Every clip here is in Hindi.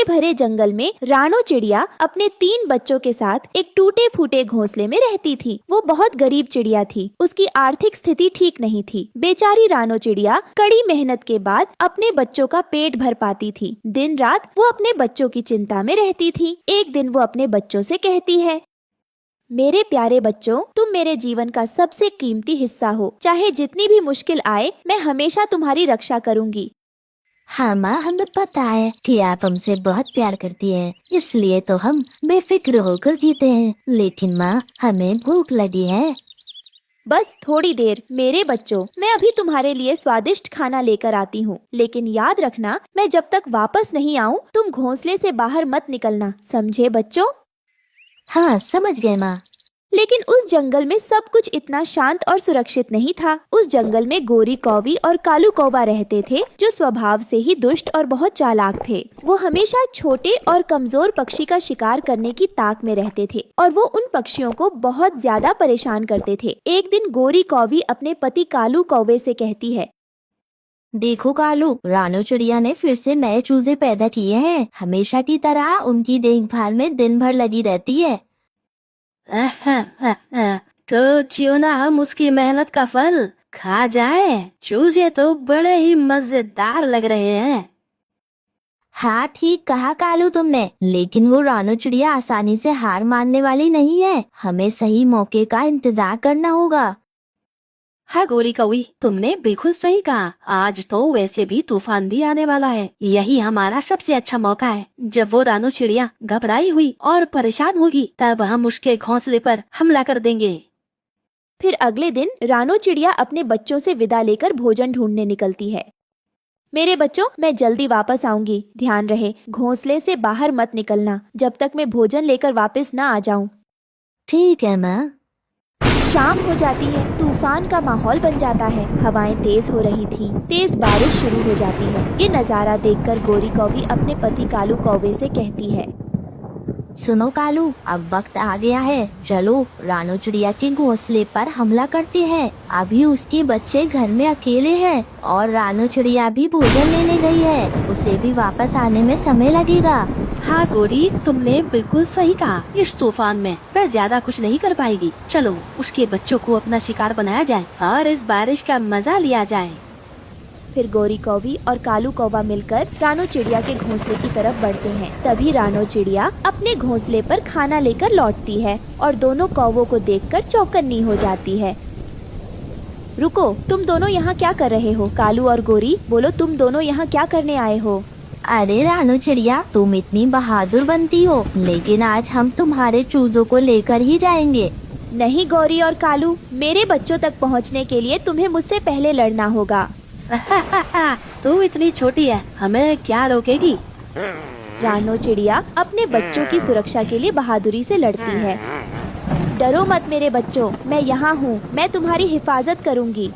हरे भरे जंगल में रानो चिड़िया अपने 3 बच्चों के साथ एक टूटे फूटे घोंसले में रहती थी। वो बहुत गरीब चिड़िया थी। उसकी आर्थिक स्थिति ठीक नहीं थी। बेचारी रानो चिड़िया कड़ी मेहनत के बाद अपने बच्चों का पेट भर पाती थी। दिन रात वो अपने बच्चों की चिंता में रहती थी। एक दिन वो अपने बच्चों से कहती है, मेरे प्यारे बच्चों, तुम मेरे जीवन का सबसे कीमती हिस्सा हो। चाहे जितनी भी मुश्किल आए, मैं हमेशा तुम्हारी रक्षा करूंगी। हाँ माँ, हमें पता है कि आप हमसे बहुत प्यार करती हैं, इसलिए तो हम बेफिक्र होकर जीते हैं। लेकिन माँ, हमें भूख लगी है। बस थोड़ी देर मेरे बच्चों, मैं अभी तुम्हारे लिए स्वादिष्ट खाना लेकर आती हूँ। लेकिन याद रखना, मैं जब तक वापस नहीं आऊँ, तुम घोंसले से बाहर मत निकलना, समझे बच्चों? हाँ, समझ गए माँ। लेकिन उस जंगल में सब कुछ इतना शांत और सुरक्षित नहीं था। उस जंगल में गोरी कौवी और कालू कौवा रहते थे, जो स्वभाव से ही दुष्ट और बहुत चालाक थे। वो हमेशा छोटे और कमजोर पक्षी का शिकार करने की ताक में रहते थे और वो उन पक्षियों को बहुत ज्यादा परेशान करते थे। एक दिन गोरी कौवी अपने पति कालू कौवे से कहती है, देखो कालू, रानो चिड़िया ने फिर से नए चूजे पैदा किए हैं। हमेशा की तरह उनकी देखभाल में दिन भर लगी रहती है। तो क्यों ना हम उसकी मेहनत का फल खा जाए? चूजे तो बड़े ही मजेदार लग रहे हैं। हाँ, ठीक कहा कालू तुमने, लेकिन वो रानो चिड़िया आसानी से हार मानने वाली नहीं है। हमें सही मौके का इंतजार करना होगा। हाँ गोरी कौवी, तुमने बिल्कुल सही कहा। आज तो वैसे भी तूफान भी आने वाला है। यही हमारा सबसे अच्छा मौका है। जब वो रानो चिड़िया घबराई हुई और परेशान होगी, तब हम उसके घोंसले पर हमला कर देंगे। फिर अगले दिन रानो चिड़िया अपने बच्चों से विदा लेकर भोजन ढूंढने निकलती है। मेरे बच्चों, मैं जल्दी वापस आऊंगी। ध्यान रहे, घोंसले से बाहर मत निकलना जब तक मैं भोजन लेकर वापस ना आ जाऊं। ठीक है माँ। शाम हो जाती है। तूफान का माहौल बन जाता है। हवाएं तेज हो रही थी। तेज बारिश शुरू हो जाती है। ये नज़ारा देखकर गोरी कौवी अपने पति कालू कौवे से कहती है, सुनो कालू, अब वक्त आ गया है। चलो रानो चिड़िया के घोंसले पर हमला करते हैं। अभी उसके बच्चे घर में अकेले हैं और रानो चिड़िया भी भोजन लेने गई है। उसे भी वापस आने में समय लगेगा। हाँ गोरी, तुमने बिल्कुल सही कहा। इस तूफान में वह ज्यादा कुछ नहीं कर पाएगी। चलो उसके बच्चों को अपना शिकार बनाया जाए और इस बारिश का मजा लिया जाए। फिर गोरी कौवी और कालू कौवा मिलकर रानो चिड़िया के घोंसले की तरफ बढ़ते हैं। तभी रानो चिड़िया अपने घोंसले पर खाना लेकर लौटती है और दोनों कौवों को देखकर चौकन्नी हो जाती है। रुको, तुम दोनों यहाँ क्या कर रहे हो? कालू और गोरी, बोलो, तुम दोनों यहाँ क्या करने आए हो? अरे रानो चिड़िया, तुम इतनी बहादुर बनती हो, लेकिन आज हम तुम्हारे चूजों को लेकर ही जाएंगे। नहीं गौरी और कालू, मेरे बच्चों तक पहुँचने के लिए तुम्हें मुझसे पहले लड़ना होगा। तू इतनी छोटी है, हमें क्या रोकेगी? रानो चिड़िया अपने बच्चों की सुरक्षा के लिए बहादुरी से लड़ती है। डरो मत मेरे बच्चों, मैं यहाँ हूँ। मैं तुम्हारी हिफाजत करूँगी।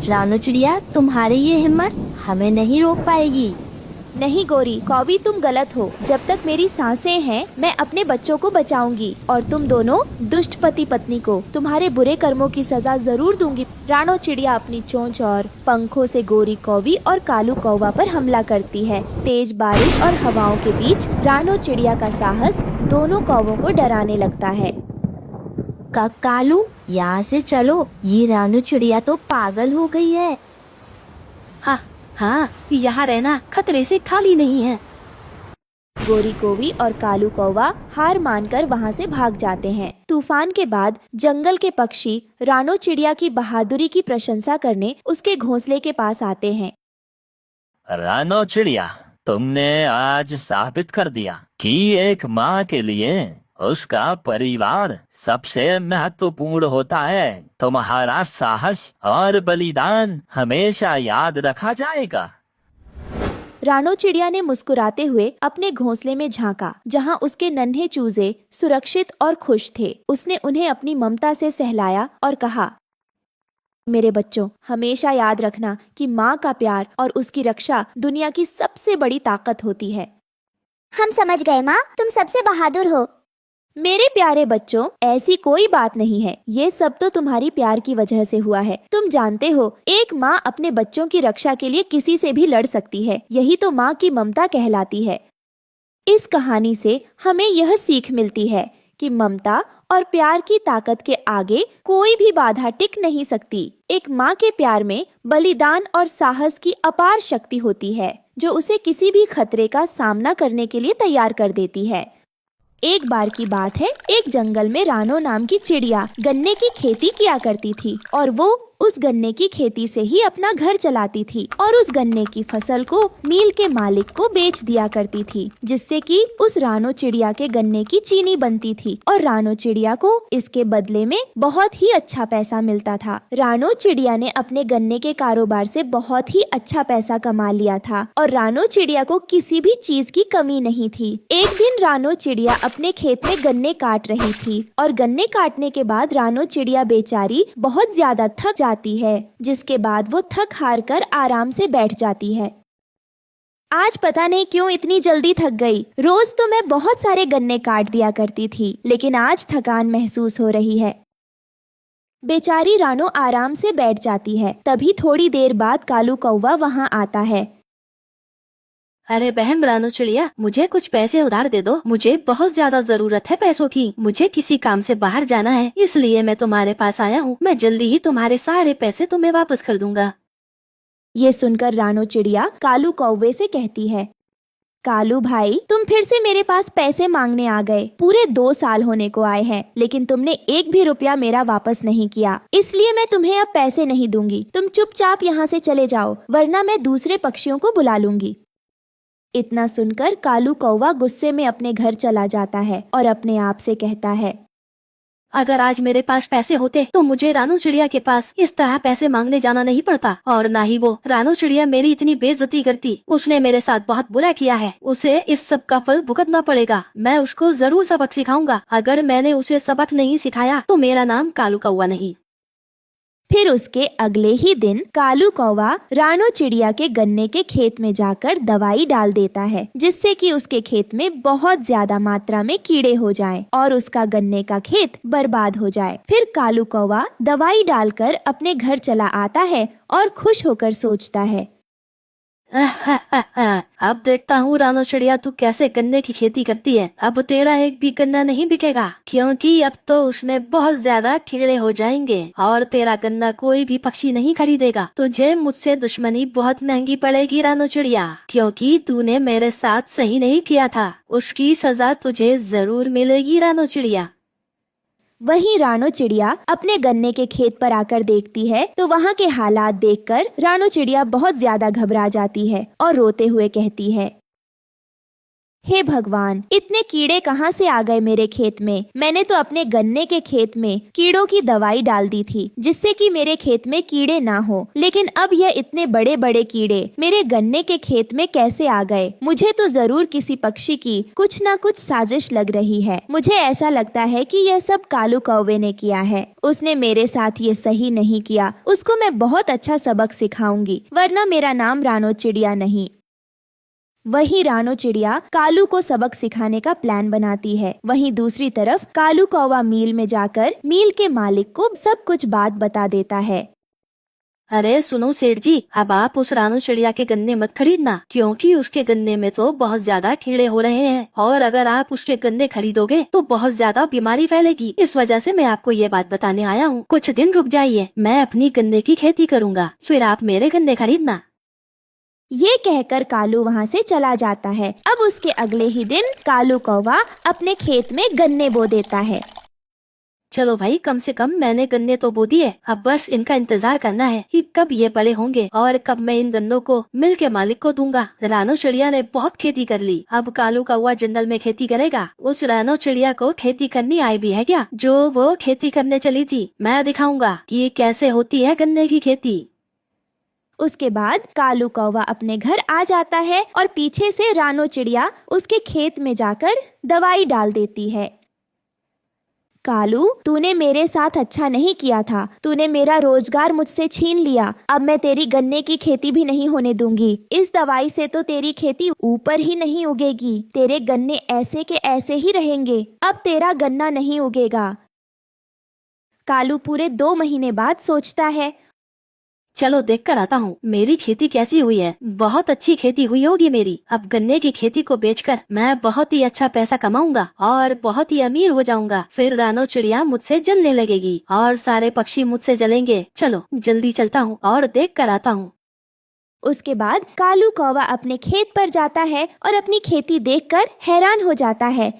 रानो चिड़िया, तुम्हारी ये हिम्मत हमें नहीं रोक पाएगी। नहीं गौरी कौवी, तुम गलत हो। जब तक मेरी सांसें हैं, मैं अपने बच्चों को बचाऊंगी और तुम दोनों दुष्ट पति पत्नी को तुम्हारे बुरे कर्मों की सजा जरूर दूंगी। रानो चिड़िया अपनी चोंच और पंखों से गोरी कौवी और कालू कौवा पर हमला करती है। तेज बारिश और हवाओं के बीच रानो चिड़िया का साहस दोनों कौवों को डराने लगता है। कालू, यहाँ से चलो। ये रानो चिड़िया तो पागल हो गई है। हाँ, यहाँ रहना खतरे से खाली नहीं है। गोरी कौवी और कालू कौवा हार मानकर वहाँ से भाग जाते हैं। तूफान के बाद जंगल के पक्षी रानो चिड़िया की बहादुरी की प्रशंसा करने उसके घोंसले के पास आते हैं। रानो चिड़िया, तुमने आज साबित कर दिया कि एक माँ के लिए उसका परिवार सबसे महत्वपूर्ण होता है। तुम्हारा साहस और बलिदान हमेशा याद रखा जाएगा। रानो चिड़िया ने मुस्कुराते हुए अपने घोंसले में झांका, जहां उसके नन्हे चूजे सुरक्षित और खुश थे। उसने उन्हें अपनी ममता से सहलाया और कहा, मेरे बच्चों, हमेशा याद रखना कि माँ का प्यार और उसकी रक्षा दुनिया की सबसे बड़ी ताकत होती है। हम समझ गए माँ, तुम सबसे बहादुर हो। मेरे प्यारे बच्चों, ऐसी कोई बात नहीं है। ये सब तो तुम्हारी प्यार की वजह से हुआ है। तुम जानते हो, एक माँ अपने बच्चों की रक्षा के लिए किसी से भी लड़ सकती है। यही तो माँ की ममता कहलाती है। इस कहानी से हमें यह सीख मिलती है कि ममता और प्यार की ताकत के आगे कोई भी बाधा टिक नहीं सकती। एक माँ के प्यार में बलिदान और साहस की अपार शक्ति होती है, जो उसे किसी भी खतरे का सामना करने के लिए तैयार कर देती है। एक बार की बात है, एक जंगल में रानो नाम की चिड़िया गन्ने की खेती किया करती थी और वो उस गन्ने की खेती से ही अपना घर चलाती थी और उस गन्ने की फसल को मील के मालिक को बेच दिया करती थी, जिससे कि उस रानो चिड़िया के गन्ने की चीनी बनती थी और रानो चिड़िया को इसके बदले में बहुत ही अच्छा पैसा मिलता था। रानो चिड़िया ने अपने गन्ने के कारोबार से बहुत ही अच्छा पैसा कमा लिया था और रानो चिड़िया को किसी भी चीज की कमी नहीं थी। एक दिन रानो चिड़िया अपने खेत में गन्ने काट रही थी और गन्ने काटने के बाद रानो चिड़िया बेचारी बहुत ज्यादा थक जाती है, जिसके बाद वो थक हार कर आराम से बैठ जाती है। आज पता नहीं क्यों इतनी जल्दी थक गई। रोज तो मैं बहुत सारे गन्ने काट दिया करती थी, लेकिन आज थकान महसूस हो रही है। बेचारी रानो आराम से बैठ जाती है। तभी थोड़ी देर बाद कालू कौवा वहाँ आता है। अरे बहन रानो चिड़िया, मुझे कुछ पैसे उधार दे दो, मुझे बहुत ज्यादा जरूरत है पैसों की। मुझे किसी काम से बाहर जाना है, इसलिए मैं तुम्हारे पास आया हूँ। मैं जल्दी ही तुम्हारे सारे पैसे तुम्हें वापस कर दूंगा। ये सुनकर रानो चिड़िया कालू कौवे से कहती है, कालू भाई, तुम फिर से मेरे पास पैसे मांगने आ गए। पूरे 2 साल होने को आए हैं, लेकिन तुमने एक भी रुपया मेरा वापस नहीं किया, इसलिए मैं तुम्हें अब पैसे नहीं दूंगी। तुम चुपचाप यहाँ से चले जाओ, वरना मैं दूसरे पक्षियों को बुला लूंगी। इतना सुनकर कालू कौवा गुस्से में अपने घर चला जाता है और अपने आप से कहता है, अगर आज मेरे पास पैसे होते तो मुझे रानो चिड़िया के पास इस तरह पैसे मांगने जाना नहीं पड़ता, और ना ही वो रानो चिड़िया मेरी इतनी बेइज्जती करती। उसने मेरे साथ बहुत बुरा किया है, उसे इस सब का फल भुगतना पड़ेगा। मैं उसको जरूर सबक सिखाऊंगा। अगर मैंने उसे सबक नहीं सिखाया तो मेरा नाम कालू कौवा नहीं। फिर उसके अगले ही दिन कालू कौवा रानो चिड़िया के गन्ने के खेत में जाकर दवाई डाल देता है, जिससे कि उसके खेत में बहुत ज्यादा मात्रा में कीड़े हो जाएं और उसका गन्ने का खेत बर्बाद हो जाए। फिर कालू कौवा दवाई डालकर अपने घर चला आता है और खुश होकर सोचता है, अब देखता हूँ रानो चिड़िया तू कैसे गन्ने की खेती करती है। अब तेरा एक भी गन्ना नहीं बिकेगा, क्योंकि अब तो उसमें बहुत ज्यादा कीड़े हो जाएंगे और तेरा गन्ना कोई भी पक्षी नहीं खरीदेगा। तुझे मुझसे दुश्मनी बहुत महंगी पड़ेगी रानो चिड़िया, क्योंकि तूने मेरे साथ सही नहीं किया था। उसकी सजा तुझे जरूर मिलेगी रानो चिड़िया। वहीं रानो चिड़िया अपने गन्ने के खेत पर आकर देखती है तो वहाँ के हालात देखकर रानो चिड़िया बहुत ज्यादा घबरा जाती है और रोते हुए कहती है, हे भगवान, इतने कीड़े कहाँ से आ गए मेरे खेत में। मैंने तो अपने गन्ने के खेत में कीड़ों की दवाई डाल दी थी, जिससे कि मेरे खेत में कीड़े ना हो, लेकिन अब यह इतने बड़े बड़े कीड़े मेरे गन्ने के खेत में कैसे आ गए। मुझे तो जरूर किसी पक्षी की कुछ ना कुछ साजिश लग रही है। मुझे ऐसा लगता है कि यह सब कालू कौवे ने किया है। उसने मेरे साथ ये सही नहीं किया। उसको मैं बहुत अच्छा सबक सिखाऊंगी, वरना मेरा नाम रानो चिड़िया नहीं। वहीं रानो चिड़िया कालू को सबक सिखाने का प्लान बनाती है। वहीं दूसरी तरफ कालू कौवा मील में जाकर मील के मालिक को सब कुछ बात बता देता है। अरे सुनो सेठ जी, अब आप उस रानो चिड़िया के गन्ने मत खरीदना, क्योंकि उसके गन्ने में तो बहुत ज्यादा कीड़े हो रहे हैं और अगर आप उसके गन्ने खरीदोगे तो बहुत ज्यादा बीमारी फैलेगी। इस वजह से मैं आपको ये बात बताने आया हूँ। कुछ दिन रुक जाइए, मैं अपनी गन्ने की खेती करूँगा, फिर आप मेरे गन्ने खरीदना। ये कहकर कालू वहाँ से चला जाता है। अब उसके अगले ही दिन कालू कौवा अपने खेत में गन्ने बो देता है। चलो भाई, कम से कम मैंने गन्ने तो बो दिए। अब बस इनका इंतजार करना है कि कब ये बड़े होंगे और कब मैं इन गन्नों को मिल के मालिक को दूंगा। रानो चिड़िया ने बहुत खेती कर ली, अब कालू कौवा जंगल में खेती करेगा। उस रानो चिड़िया को खेती करनी आई भी है क्या, जो वो खेती करने चली थी? मैं दिखाऊंगा कि कैसे होती है गन्ने की खेती। उसके बाद कालू कौवा अपने घर आ जाता है और पीछे से रानो चिड़िया उसके खेत में जाकर दवाई डाल देती है। कालू, तूने मेरे साथ अच्छा नहीं किया था। तूने मेरा रोजगार मुझसे छीन लिया। अब मैं तेरी गन्ने की खेती भी नहीं होने दूंगी। इस दवाई से तो तेरी खेती ऊपर ही नहीं उगेगी। तेरे गन्ने ऐसे के ऐसे ही रहेंगे। अब तेरा गन्ना नहीं उगेगा। कालू पूरे 2 महीने बाद सोचता है, चलो देख कर आता हूँ मेरी खेती कैसी हुई है। बहुत अच्छी खेती हुई होगी मेरी। अब गन्ने की खेती को बेचकर मैं बहुत ही अच्छा पैसा कमाऊंगा और बहुत ही अमीर हो जाऊंगा। फिर रानो चिड़िया मुझसे जलने लगेगी और सारे पक्षी मुझसे जलेंगे। चलो जल्दी चलता हूँ और देख कर आता हूँ। उसके बाद कालू कौवा अपने खेत पर जाता है और अपनी खेती देखकर हैरान हो जाता है।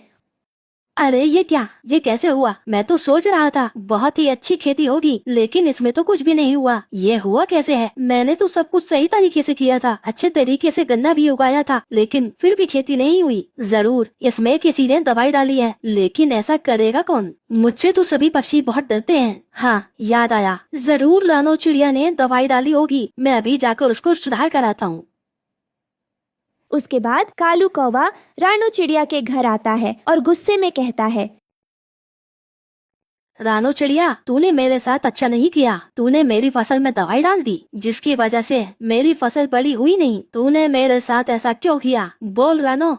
अरे ये क्या, ये कैसे हुआ? मैं तो सोच रहा था बहुत ही अच्छी खेती होगी, लेकिन इसमें तो कुछ भी नहीं हुआ। ये हुआ कैसे है? मैंने तो सब कुछ सही तरीके से किया था, अच्छे तरीके से गन्ना भी उगाया था, लेकिन फिर भी खेती नहीं हुई। जरूर इसमें किसी ने दवाई डाली है, लेकिन ऐसा करेगा कौन? मुझसे तो सभी पक्षी बहुत डरते हैं। हाँ याद आया, जरूर रानो चिड़िया ने दवाई डाली होगी। मैं अभी जाकर उसको सुधार कराता हूँ। उसके बाद कालू कौवा रानो चिड़िया के घर आता है और गुस्से में कहता है, रानो चिड़िया, तूने मेरे साथ अच्छा नहीं किया। तूने मेरी फसल में दवाई डाल दी, जिसकी वजह से मेरी फसल बड़ी हुई नहीं। तूने मेरे साथ ऐसा क्यों किया? बोल रानो।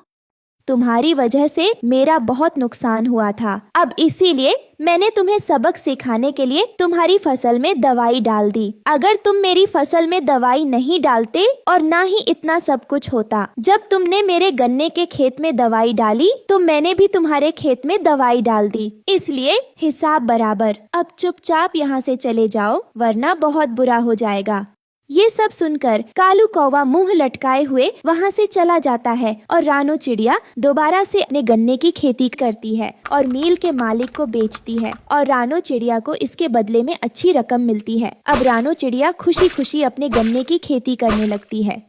तुम्हारी वजह से मेरा बहुत नुकसान हुआ था। अब इसीलिए मैंने तुम्हें सबक सिखाने के लिए तुम्हारी फसल में दवाई डाल दी। अगर तुम मेरी फसल में दवाई नहीं डालते और ना ही इतना सब कुछ होता। जब तुमने मेरे गन्ने के खेत में दवाई डाली तो मैंने भी तुम्हारे खेत में दवाई डाल दी, इसलिए हिसाब बराबर। अब चुपचाप यहाँ से चले जाओ, वरना बहुत बुरा हो जाएगा। ये सब सुनकर कालू कौवा मुंह लटकाए हुए वहाँ से चला जाता है और रानो चिड़िया दोबारा से अपने गन्ने की खेती करती है और मील के मालिक को बेचती है और रानो चिड़िया को इसके बदले में अच्छी रकम मिलती है। अब रानो चिड़िया खुशी खुशी अपने गन्ने की खेती करने लगती है।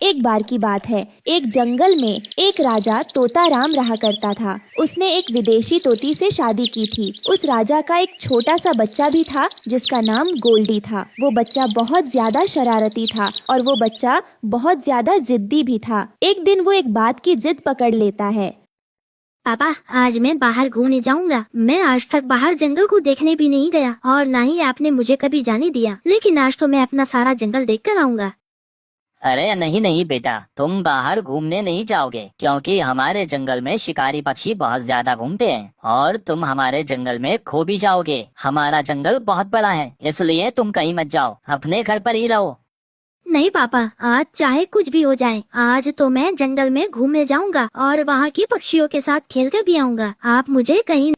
एक बार की बात है, एक जंगल में एक राजा तोताराम रहा करता था। उसने एक विदेशी तोती से शादी की थी। उस राजा का एक छोटा सा बच्चा भी था जिसका नाम गोल्डी था। वो बच्चा बहुत ज्यादा शरारती था और वो बच्चा बहुत ज्यादा जिद्दी भी था। एक दिन वो एक बात की जिद पकड़ लेता है। पापा, आज मैं बाहर घूमने जाऊंगा। मैं आज तक बाहर जंगल को देखने भी नहीं गया और ना ही आपने मुझे कभी जाने दिया, लेकिन आज तो मैं अपना सारा जंगल देख कर आऊंगा। अरे नहीं नहीं बेटा, तुम बाहर घूमने नहीं जाओगे, क्योंकि हमारे जंगल में शिकारी पक्षी बहुत ज्यादा घूमते हैं और तुम हमारे जंगल में खो भी जाओगे। हमारा जंगल बहुत बड़ा है, इसलिए तुम कहीं मत जाओ, अपने घर पर ही रहो। नहीं पापा, आज चाहे कुछ भी हो जाए, आज तो मैं जंगल में घूमने जाऊंगा और वहाँ के पक्षियों के साथ खेल कर भी आऊंगा। आप मुझे कहीं